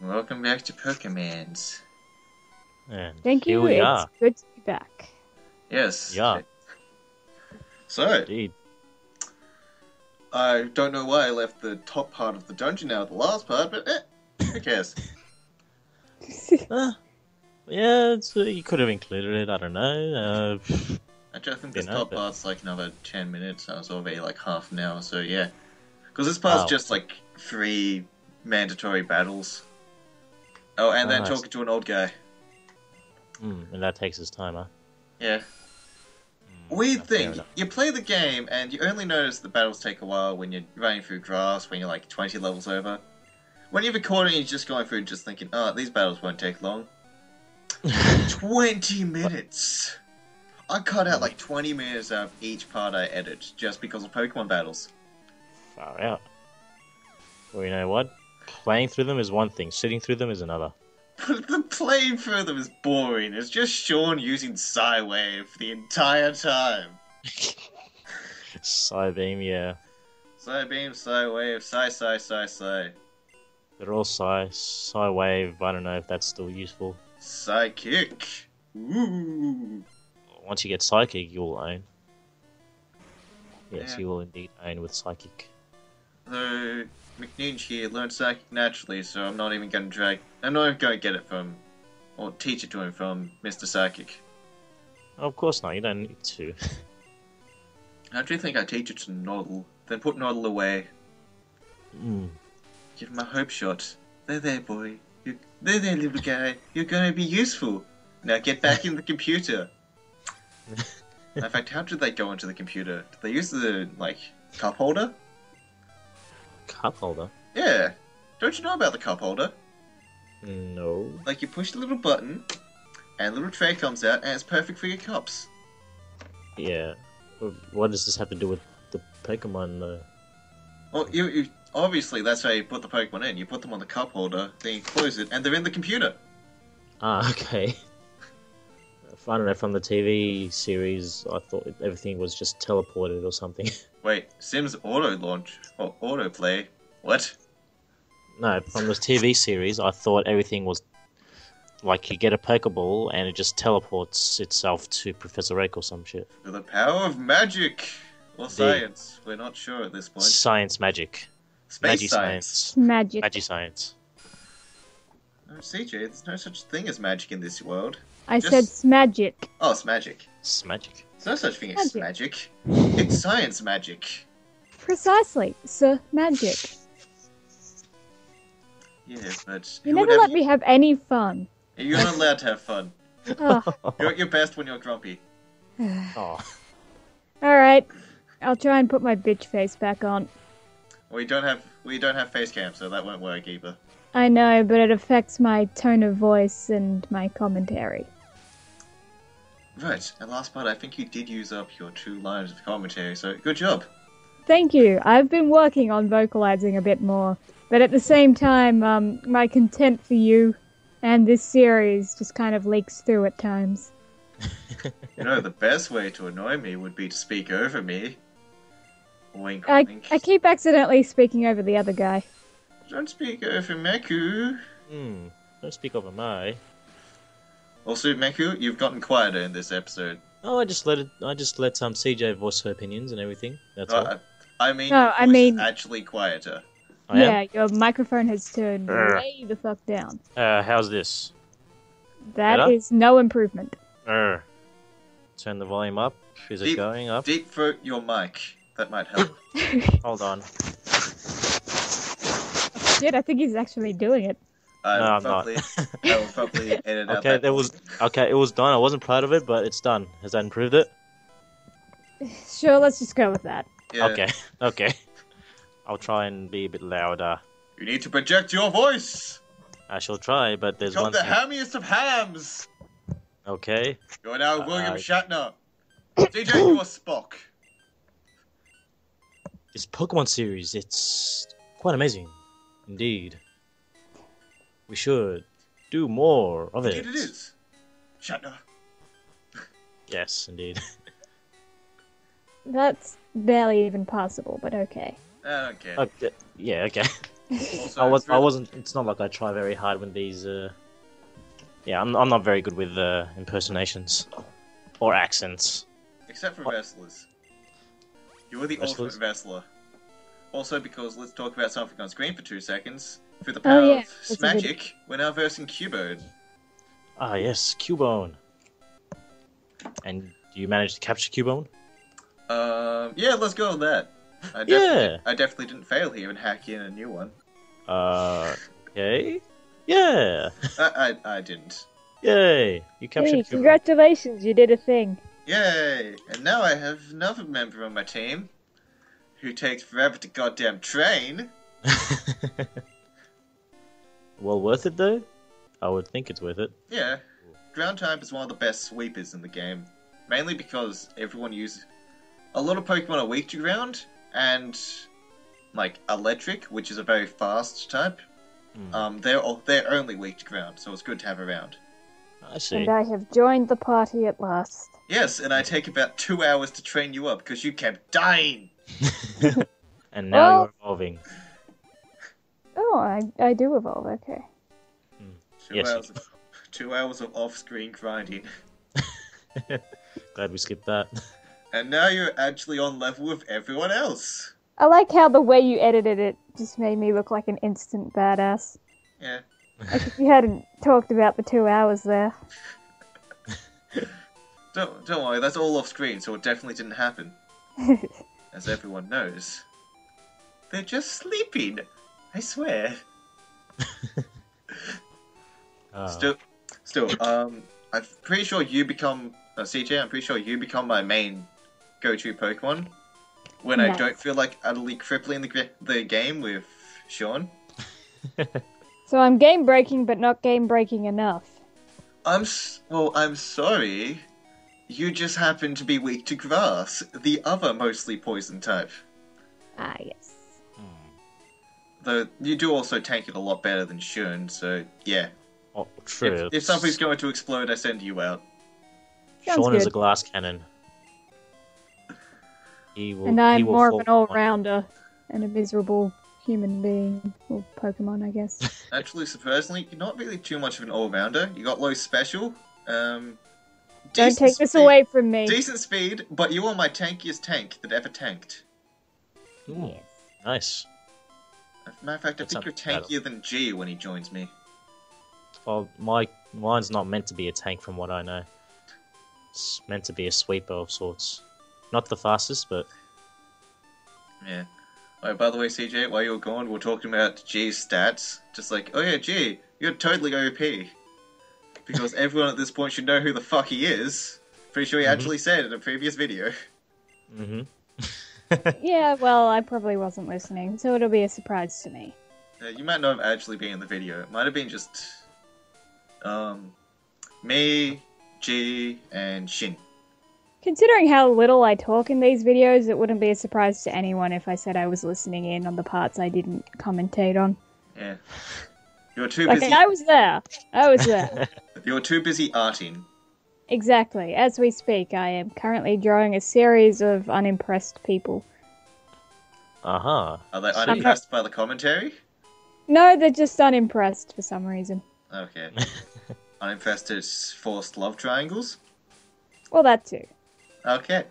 Welcome back to Pokemans. And Thank here you. we It's are. good to be back. Yes. Yeah, So, indeed. I don't know why I left the top part of the dungeon out of the last part, but who cares? Uh, yeah, you could have included it. I don't know. I just think this You know, top but- part's like another 10 minutes. I was already like half an hour, so yeah. Because this part's Wow. just like 3 mandatory battles. Oh, and then Nice. talking to an old guy. And that takes his time, huh? Yeah. Mm, Weird fair thing, enough. you play the game and you only notice the battles take a while when you're running through grass, when you're like 20 levels over. When you're recording, you're just going through just thinking, oh, these battles won't take long. 20 minutes! I cut out like 20 minutes out of each part I edit just because of Pokemon battles. Far out. Well, you know what? Playing through them is one thing. Sitting through them is another. But the playing through them is boring. It's just Sean using Psywave the entire time. Psybeam, yeah. Psybeam, Psywave, Psy. They're all Psywave. I don't know if that's still useful. Psychic. Ooh. Once you get Psychic, you'll own. Yes, Yeah. you will indeed own with Psychic. So McNinch here learned Psychic naturally, so I'm not even going to get it from, or teach it to him from Mr. Psychic. Of course not. You don't need to. How do you think I teach it to Noddle? Then put Noddle away. Mm. Give him a hope shot. There, boy. There, little guy. You're going to be useful. Now get back in the computer. In fact, how did they go into the computer? Did they use the, like, cup holder? Cup holder? Yeah. Don't you know about the cup holder? No. Like, you push the little button, and a little tray comes out, and it's perfect for your cups. Yeah. What does this have to do with the Pokemon, though? Well, you obviously, that's how you put the Pokemon in. You put them on the cup holder, then you close it, and they're in the computer. Ah, okay. I don't know, from the TV series, I thought everything was just teleported or something. Wait, Sims auto launch or autoplay? What? No, from the TV series, I thought everything was like you get a Pokeball and it just teleports itself to Professor Oak or some shit. For the power of magic or science, we're not sure at this point. Science magic. Space Magi science. Magic. Magi science. No, CJ, there's no such thing as magic in this world. I Just- said smagic. Oh, it's magic. It's magic. There's no such thing as Magic. magic. It's science magic. Precisely, sir. Magic. Yeah, but You who would never let have- me have any fun. You're not allowed to have fun. Oh, You're at your best when you're grumpy. Oh, alright. I'll try and put my bitch face back on. We don't have face cam, so that won't work either. I know, but it affects my tone of voice and my commentary. Right, and last part, I think you did use up your 2 lines of commentary, so good job. Thank you. I've been working on vocalizing a bit more, but at the same time, my contempt for you and this series just kind of leaks through at times. You know, the best way to annoy me would be to speak over me. Wink, I wink. keep accidentally speaking over the other guy. Don't speak over Meku. don't speak over my. Also, Meku, you've gotten quieter in this episode. Oh, I just let CJ voice her opinions and everything. That's all. I mean, No, your I voice mean- is actually quieter. I am? Yeah, your microphone has turned Urgh. way the fuck down. How's this? That Better? is no improvement. Turn the volume up. Is it Deep- going up? Deep throat your mic. That might help. Hold on. Shit, I think he's actually doing it. I No, will I'm not. I will probably edit out Okay, that. it was done. I wasn't proud of it, but it's done. Has that improved it? Sure, let's just go with that. Yeah. Okay. I'll try and be a bit louder. You need to project your voice. I shall try, but there's Become one the thing. hammiest of hams. Okay. You're now William Uh, Shatner. CJ, you are Spock. This Pokemon series, it's quite amazing. Indeed. We should do more of it. Indeed it is. Shatner. Yes, indeed. That's barely even possible, but okay. Okay. Okay. Yeah, okay. Also, I wasn't. It's not like I try very hard with these. Yeah, I'm not very good with impersonations or accents. except for What? wrestlers. You are the Wrestlers? ultimate wrestler. Also, because let's talk about something on screen for 2 seconds. Through the Oh, power yeah, of that's a good- Smagic, we're now versing Cubone. Ah, yes, Cubone. And do you manage to capture Cubone? Yeah, let's go with that. Yeah. I definitely didn't fail here and hack in a new one. Okay. Yeah. I didn't. Yay. You captured Hey, Cubone. congratulations, you did a thing. Yay! And now I have another member on my team who takes forever to goddamn train. Well, worth it though? I would think it's worth it. Yeah, ground type is one of the best sweepers in the game. Mainly because everyone uses... A lot of Pokemon are weak to ground, and... like, electric, which is a very fast type. They're only weak to ground, so it's good to have around. I see. And I have joined the party at last. Yes, and I take about 2 hours to train you up because you kept dying. And now Well- you're evolving. Oh, I do evolve, okay. Yes. 2 hours of off-screen grinding. Glad we skipped that. And now you're actually on level with everyone else. I like how the way you edited it just made me look like an instant badass. Yeah. Like if you hadn't talked about the 2 hours there. Don't worry, that's all off-screen, so it definitely didn't happen. As everyone knows. They're just sleeping. I swear. Still, I'm pretty sure you become... CJ, I'm pretty sure you become my main go-to Pokemon. When I Nice. don't feel like utterly crippling the game with Sean. So I'm game breaking, but not game breaking enough. I'm sorry. You just happen to be weak to grass, the other mostly poison type. Ah, yes. Though you do also tank it a lot better than Shun, so yeah. Oh, true. If something's going to explode, I send you out. Sounds Sean is good. a glass cannon. He will, And he I'm will more of fall an on- all-rounder and a miserable human being, or Pokemon, I guess. Actually, surprisingly, you're not really too much of an all-rounder. You got low special. Don't decent take this speed- away from me. Decent speed, but you are my tankiest tank that ever tanked. Ooh, nice. As a matter of fact, I That's think you're not bad. tankier than G when he joins me. Well, mine's not meant to be a tank from what I know. It's meant to be a sweeper of sorts. Not the fastest, but Yeah. Oh, by the way, CJ, while you were gone, we were talking about G's stats. Just like, oh yeah, G, you're totally OP. Because everyone at this point should know who the fuck he is. Pretty sure he actually said in a previous video. Yeah, well, I probably wasn't listening, so it'll be a surprise to me. You might not have actually been in the video. It might have been just... me, G, and Shin. Considering how little I talk in these videos, it wouldn't be a surprise to anyone if I said I was listening in on the parts I didn't commentate on. Yeah. You're too Like, busy... I was there. I was there. You're too busy arting. Exactly. As we speak, I am currently drawing a series of unimpressed people. uh-huh. Are they unimpressed by the commentary? No, they're just unimpressed for some reason. Okay. Unimpressed at forced love triangles? Well, that too. Okay.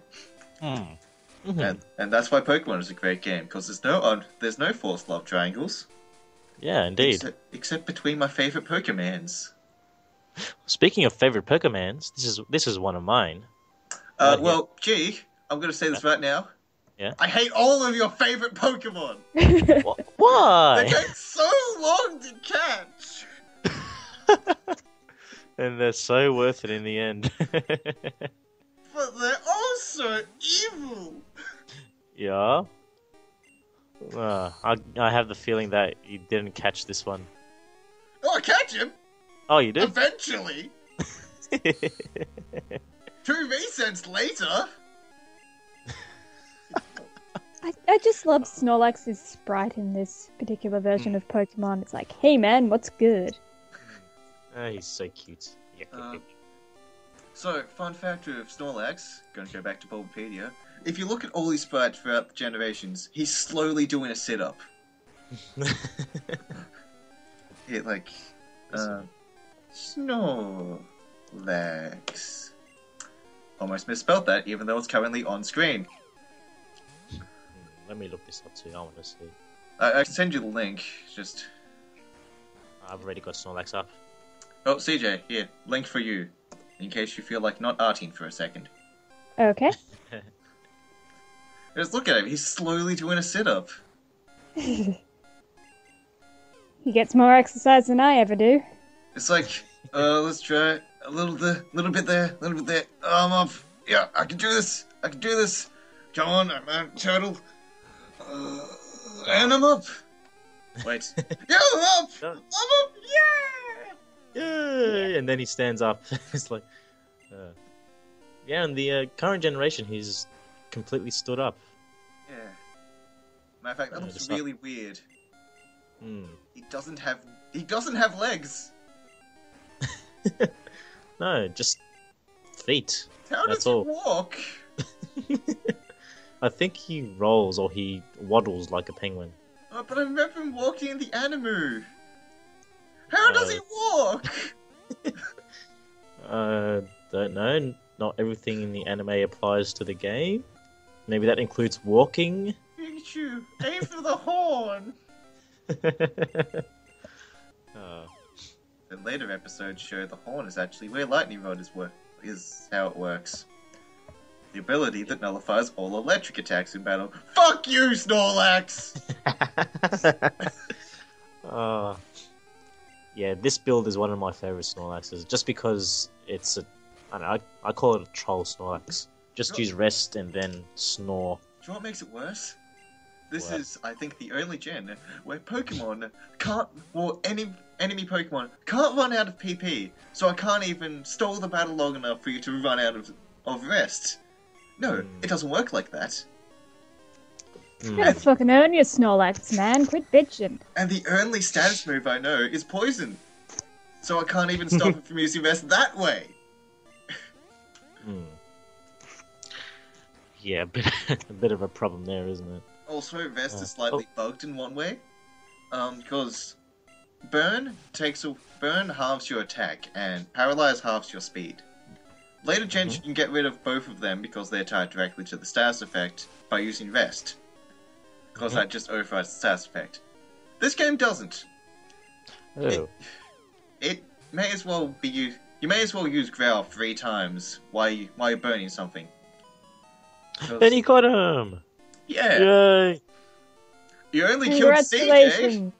And that's why Pokemon is a great game, because there's no forced love triangles. Yeah, indeed. Except between my favorite Pokemans. Speaking of favorite Pokemans, this is one of mine. Right here. Well, gee, I'm gonna say this right now. Yeah. I hate all of your favorite Pokemon. They Why? take so long to catch, And they're so worth it in the end. but they're also evil. Yeah. I have the feeling that you didn't catch this one. Oh, I catch him Oh, you did? eventually. 2 V-cents later. I just love Snorlax's sprite in this particular version of Pokemon. It's like, hey man, what's good? Oh, he's so cute. So, fun fact of Snorlax, gonna go back to Bulbapedia. If you look at all his sprites throughout the generations, he's slowly doing a sit-up. Yeah, like, Snorlax. Almost misspelled that, even though it's currently on screen. Let me look this up too. I want to see. I can send you the link. Just. I've already got Snorlax up. Oh, CJ, here, link for you, in case you feel like not arting for a second. Okay. Just look at him. He's slowly doing a sit-up. He gets more exercise than I ever do. It's like, let's try a little bit there. I'm up. Yeah, I can do this. Come on, I'm a turtle. And I'm up. Wait. Yeah, I'm up. Yeah. Yay! And then he stands up. It's like, yeah. In the current generation, he's completely stood up. Yeah. Matter of fact, that looks really weird. He doesn't have legs. No, just feet. How does That's all. he walk? I think he rolls or he waddles like a penguin. Oh, but I remember him walking in the anime. How does he walk? Don't know. Not everything in the anime applies to the game. Maybe that includes walking. Pikachu, aim for the horn. The later episodes show the horn is actually where lightning rod is how it works. The ability that nullifies all electric attacks in battle. Fuck you, Snorlax! Yeah, this build is one of my favorite Snorlaxes, just because it's a... I don't know, I call it a troll Snorlax. Just use rest and then snore. Do you know what makes it worse? This is, I think, the only gen where Pokemon can't, or any enemy Pokemon can't run out of PP, so I can't even stall the battle long enough for you to run out of rest. No, it doesn't work like that. You gotta fucking earn your Snorlax, man. Quit bitching. And the only status move I know is Poison. So I can't even stop it from using rest that way. Yeah, a bit of a problem there, isn't it? Also, rest is slightly bugged in one way. Because burn halves your attack, and paralyze halves your speed. Later gens you can get rid of both of them because they're tied directly to the status effect by using rest. Because that just overrides the status effect. This game doesn't. Oh. It may as well be used. You may as well use Growl 3 times while you're burning something. And he got him! Yeah! Yay! You only killed CJ!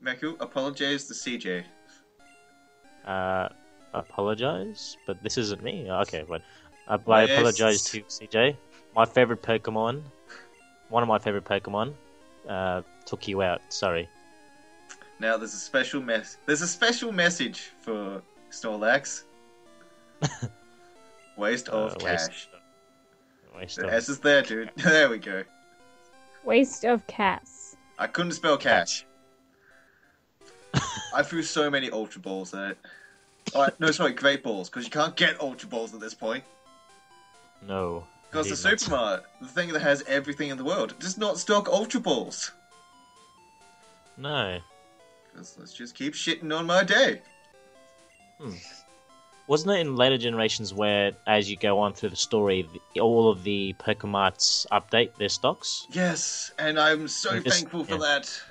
Meku, apologize to CJ. Apologize? But this isn't me. Okay, but I apologize to CJ. My favorite Pokemon, one of my favorite Pokemon, took you out. Sorry. Now there's a special message for Snorlax. Waste of cash. The S is there, dude. There we go. Waste of cash. I couldn't spell cash. I threw so many Ultra Balls at it. No, sorry, Great Balls, because you can't get Ultra Balls at this point. No. Because the Supermart, the thing that has everything in the world, does not stock Ultra Balls. No. Because let's just keep shitting on my day. Wasn't it in later generations where, as you go on through the story, all of the Pokemarts update their stocks? Yes, and I'm so thankful for that.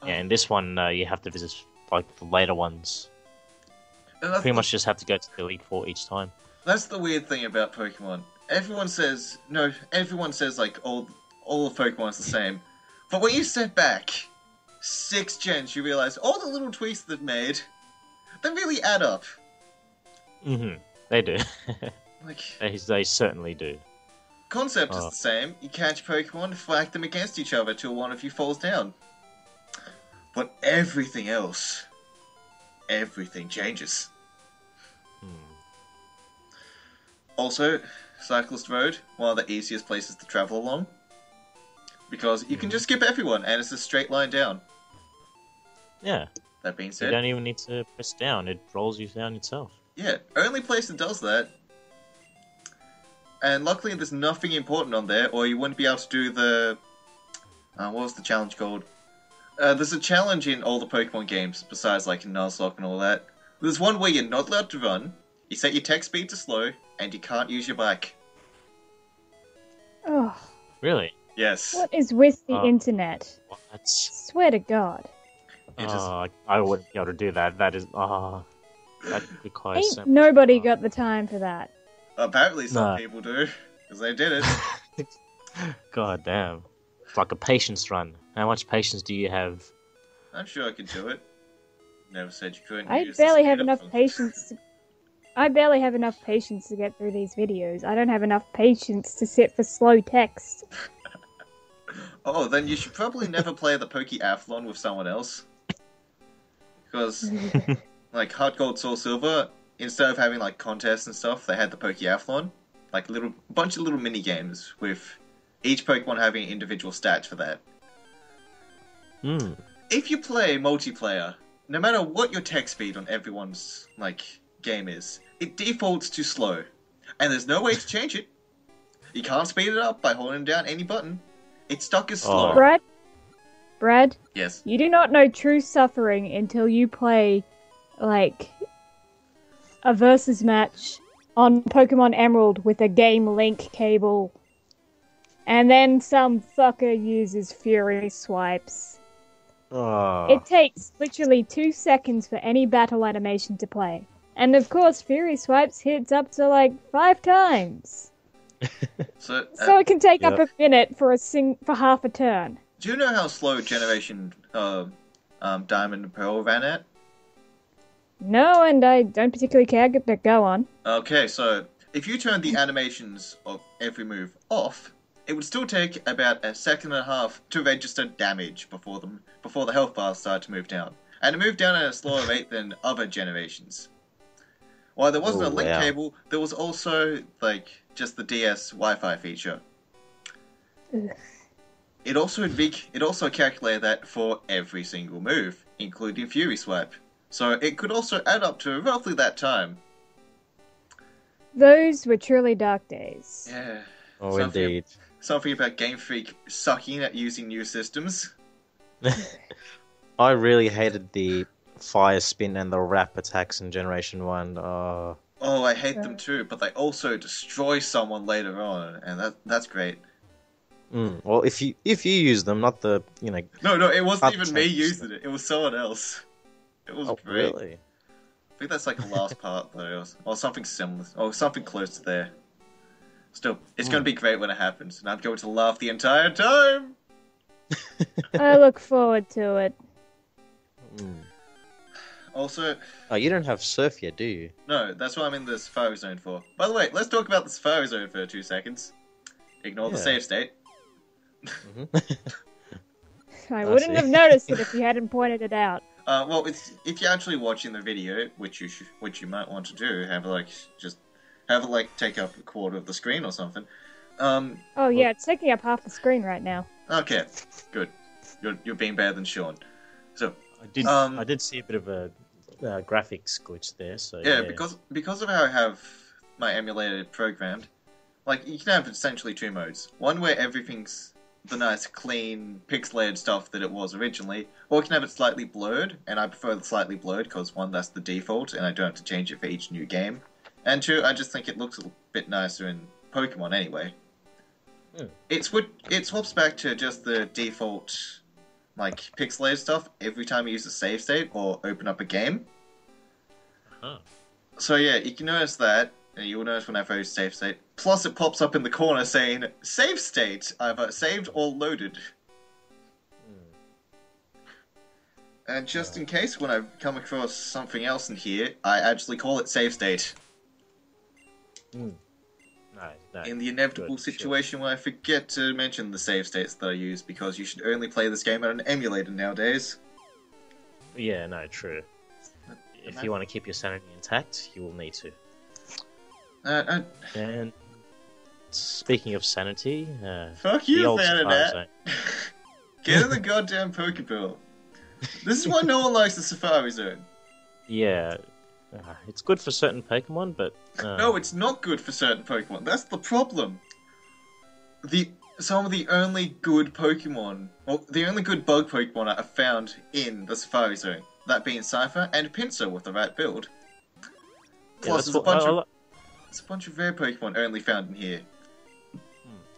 Yeah, in this one, you have to visit like the later ones. Pretty much just have to go to the Elite Four each time. That's the weird thing about Pokemon. Everyone says like all of Pokemon's the same. But when you step back 6 gens, you realize all the little tweaks they've made, they really add up. They do. Like they certainly do. Concept is the same. You catch Pokemon, flag them against each other till one of you falls down. But everything else, everything changes. Also, Cyclist Road, one of the easiest places to travel along. Because you can just skip everyone, and it's a straight line down. Yeah. That being said... You don't even need to press down, it rolls you down itself. Yeah, only place that does that And luckily there's nothing important on there, or you wouldn't be able to do the... what was the challenge called? There's a challenge in all the Pokemon games, besides like Nuzlocke and all that. There's one where you're not allowed to run, you set your text speed to slow, and you can't use your bike. Oh, Really? Yes. what is with the internet? What? Swear to God. I wouldn't be able to do that. That is... that requires Ain't so much nobody power. got the time for that. Apparently some No. people do, because they did it. God damn. It's like a patience run. How much patience do you have? I'm sure I could do it. Never said you couldn't. I use the barely speed have up enough function. patience. I barely have enough patience to get through these videos. I don't have enough patience to sit for slow text. Oh, then you should probably never play the Pokeathlon with someone else. Because, like, Heart Gold, Soul Silver, instead of having, like, contests and stuff, they had the Pokeathlon. Like, a bunch of little mini-games with each Pokemon having individual stats for that. Hmm. If you play multiplayer, no matter what your text speed on everyone's, like, game is, it defaults to slow. And there's no way to change it. You can't speed it up by holding down any button. It's stuck as slow. Brad, Yes. you do not know true suffering until you play, like, a versus match on Pokemon Emerald with a Game Link cable. And then some fucker uses Fury Swipes. It takes literally 2 seconds for any battle animation to play. And of course, Fury Swipes hits up to like 5 times. So So it can take up a minute for for half a turn. do you know how slow Generation Diamond and Pearl ran at? No, and I don't particularly care, but go on. Okay, so if you turn the animations of every move off, it would still take about a second and a half to register damage before the health bar started to move down. And it moved down at a slower rate than other generations. While there wasn't a link cable, there was also, like, just the DS Wi-Fi feature. Ugh. It also calculated that for every single move, including Fury Swipe. So it could also add up to roughly that time. Those were truly dark days. Yeah. Oh, indeed. Something about Game Freak sucking at using new systems. I really hated the fire spin and the wrap attacks in Generation 1. Oh, I hate them too, but they also destroy someone later on, and that's great. Well, if you use them, not the, No, it wasn't even me attacks. using it. It was someone else. It was great. Really? I think that's like the last part, though, or something similar, or something close to there. Still, it's going to be great when it happens, and I'm going to laugh the entire time! I look forward to it. Also... Oh, you don't have Surf yet, do you? No, that's what I'm in the Safari Zone for. By the way, let's talk about the Safari Zone for 2 seconds. Ignore the save state. I wouldn't have noticed it if you hadn't pointed it out. Well, if you're actually watching the video, which you might want to do, have it take up a quarter of the screen or something. Oh yeah, it's taking up half the screen right now. Okay, good. You're being better than Sean. So I did see a bit of a graphics glitch there. So yeah, because of how I have my emulator programmed, like you can have essentially 2 modes. One where everything's the nice, clean, pixelated stuff that it was originally, or you can have it slightly blurred, and I prefer the slightly blurred because 1, that's the default, and I don't have to change it for each new game, and 2, I just think it looks a bit nicer in Pokemon anyway. It swaps back to just the default, like, pixelated stuff every time you use a save state or open up a game. So yeah, you can notice that, and you'll notice whenever I use save state. Plus it pops up in the corner saying, save state, either saved or loaded. And just in case, when I come across something else in here, I actually call it save state. No, In the inevitable situation where I forget to mention the save states that I use, because you should only play this game on an emulator nowadays. Yeah, no, true. If you want to keep your sanity intact, you will need to. And speaking of sanity, fuck the you, old fan of Safari that. Zone. Get in the goddamn Pokeball. This is why no one likes the Safari Zone. Yeah, It's good for certain Pokemon, but No, it's not good for certain Pokemon. That's the problem. Some of the only good Pokemon, well, the only good bug Pokemon are found in the Safari Zone. That being Cypher and Pinsir with the right build. Plus, there's a bunch of rare Pokemon only found in here.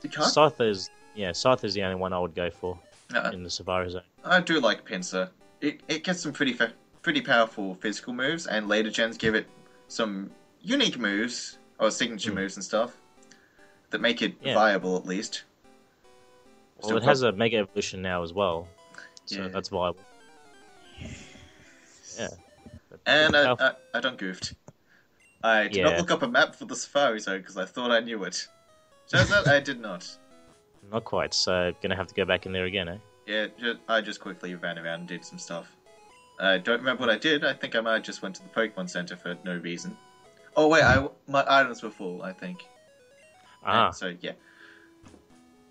You can't. Scyther is the only one I would go for in the Safari Zone. I do like Pinsir. It gets some pretty powerful physical moves, and later gens give it some unique moves or signature moves and stuff that make it viable at least. Well, it has a Mega Evolution now as well, so that's viable. Yeah. And I done goofed. I did not look up a map for the Safari Zone because I thought I knew it. Turns out I did not. Not quite, so gonna have to go back in there again, eh? Yeah, I just quickly ran around and did some stuff. I don't remember what I did. I think I might have just went to the Pokemon Center for no reason. Oh wait, my items were full, I think. So yeah.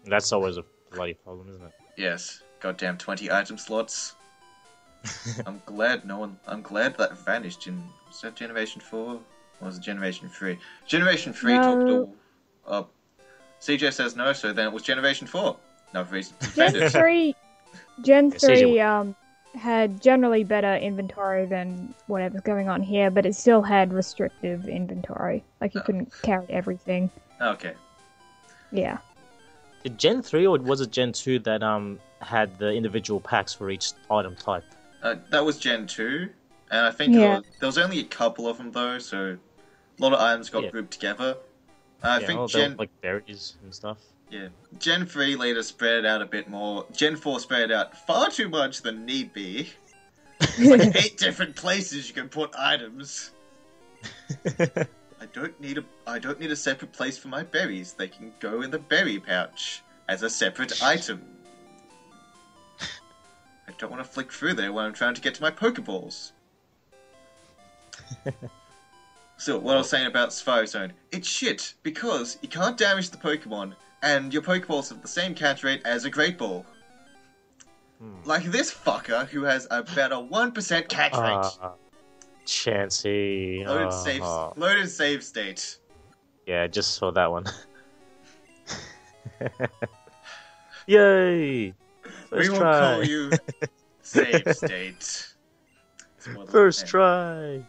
That's always a bloody problem, isn't it? Yes. Goddamn 20 item slots. I'm glad that vanished in... Was that Generation 4? Or was it Generation 3? Generation 3 took it all... CJ says no, so then it was Generation 4. No reason to defend it. Gen 3 had generally better inventory than whatever's going on here, but it still had restrictive inventory. Like, you couldn't carry everything. Okay. Yeah. Did Gen 3 or was it Gen 2 that had the individual packs for each item type? That was Gen 2, and I think there was only a couple of them though, so a lot of items got grouped together. I think like berries and stuff. Yeah. Gen 3 later spread it out a bit more. Gen 4 spread it out far too much than need be. There's like 8 different places you can put items. I don't need a separate place for my berries. They can go in the berry pouch as a separate item. I don't want to flick through there when I'm trying to get to my Pokeballs. So, what I was saying about Safari Zone, it's shit, because you can't damage the Pokemon, and your Pokeballs have the same catch rate as a Great Ball. Like this fucker, who has about a 1% catch rate. Chansey. Loaded save state. Yeah, just saw that one. Yay! We will call you save state. First try!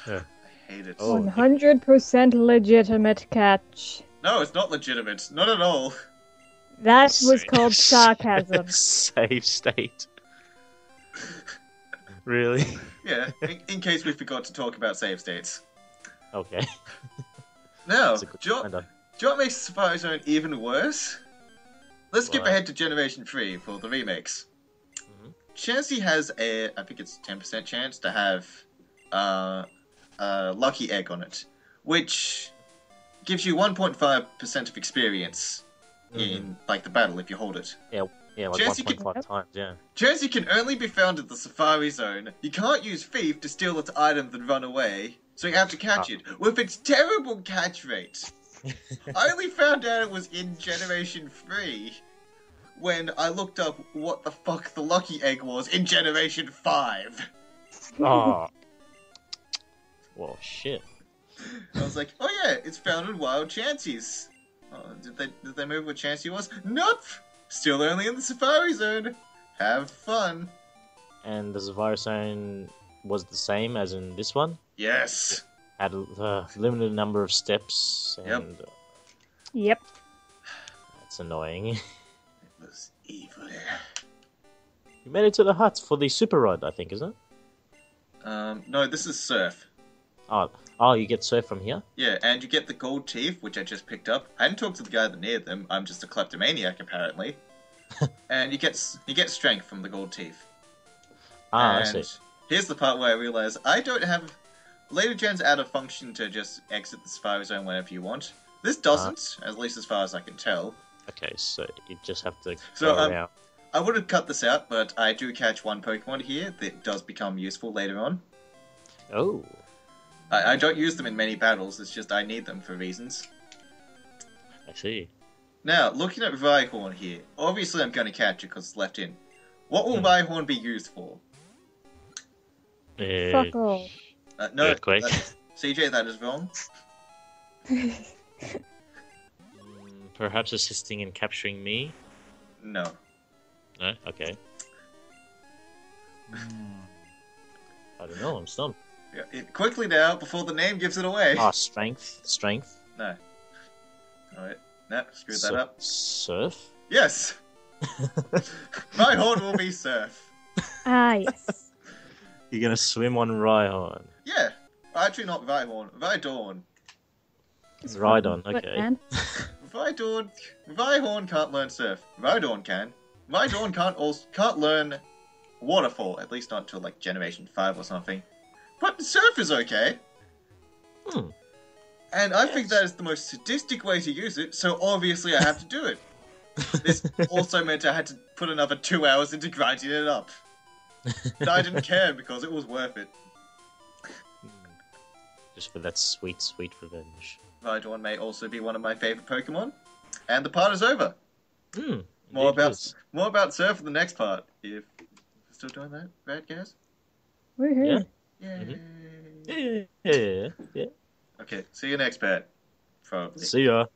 I hate it. 100% legitimate catch. No, it's not legitimate. Not at all. That was called sarcasm. Save state. Really? Yeah, in case we forgot to talk about save states. Okay. Now, do you know what makes Safari Zone even worse? Let's skip ahead to Generation 3 for the remakes. Chansey has I think it's 10% chance to have a lucky egg on it, which gives you 1.5% of experience in like the battle if you hold it. Yeah, like 1.5 times, yeah. Chansey can only be found in the Safari Zone. You can't use Thief to steal its item then run away, so you have to catch it, with its terrible catch rate. I only found out it was in Generation 3 when I looked up what the fuck the lucky egg was in Generation 5. Oh. Well, shit. I was like, oh yeah, it's found in Wild Chanseys. Oh, did they move what Chansey was? Nope! Still only in the Safari Zone. Have fun. And the Safari Zone was the same as in this one? Yes. Had a limited number of steps. And, Yep. That's annoying. It was evil. You made it to the huts for the super ride, I think, isn't it? No, this is Surf. Oh, you get surf from here? Yeah, and you get the gold teeth, which I just picked up. I didn't talk to the guy that needed them. I'm just a kleptomaniac, apparently. And you get strength from the gold teeth. I see. Here's the part where I realize I don't have... Later gens add a function to just exit the Safari Zone whenever you want. This doesn't, at least as far as I can tell. Okay, so you just have to go around. I would have cut this out, but I do catch one Pokemon here that does become useful later on. Oh. I don't use them in many battles, it's just I need them for reasons. I see. Now, looking at Rhyhorn here, obviously I'm going to catch it because it's left in. What will Rhyhorn be used for? Fuck all. No, Earthquake. CJ, that is wrong. Perhaps assisting in capturing me? No. No? Okay. I don't know, I'm stumped. Yeah, quickly now, before the name gives it away. Ah, strength. Strength. No. Alright. No, screwed that up. Surf? Yes! Rhyhorn will be surf. Ah, yes. You're gonna swim on Rhyhorn. Yeah. Actually, not Rhyhorn. Rhydorn. Rhydon, But, okay. man, Rhyhorn can't learn surf. Rhydorn can. Rhydorn can't learn waterfall, at least not until like Generation 5 or something. But surf is okay. Hmm. And I think that is the most sadistic way to use it, so obviously I have to do it. This also meant I had to put another 2 hours into grinding it up. But I didn't care because it was worth it. Just for that sweet, sweet revenge. Rhydorn may also be one of my favourite Pokemon. And the part is over. Hmm. More about surf in the next part. If we're still doing that, right, guys? woohoo. Yay. Yeah. Yeah. Okay, see you next part. Probably. See ya.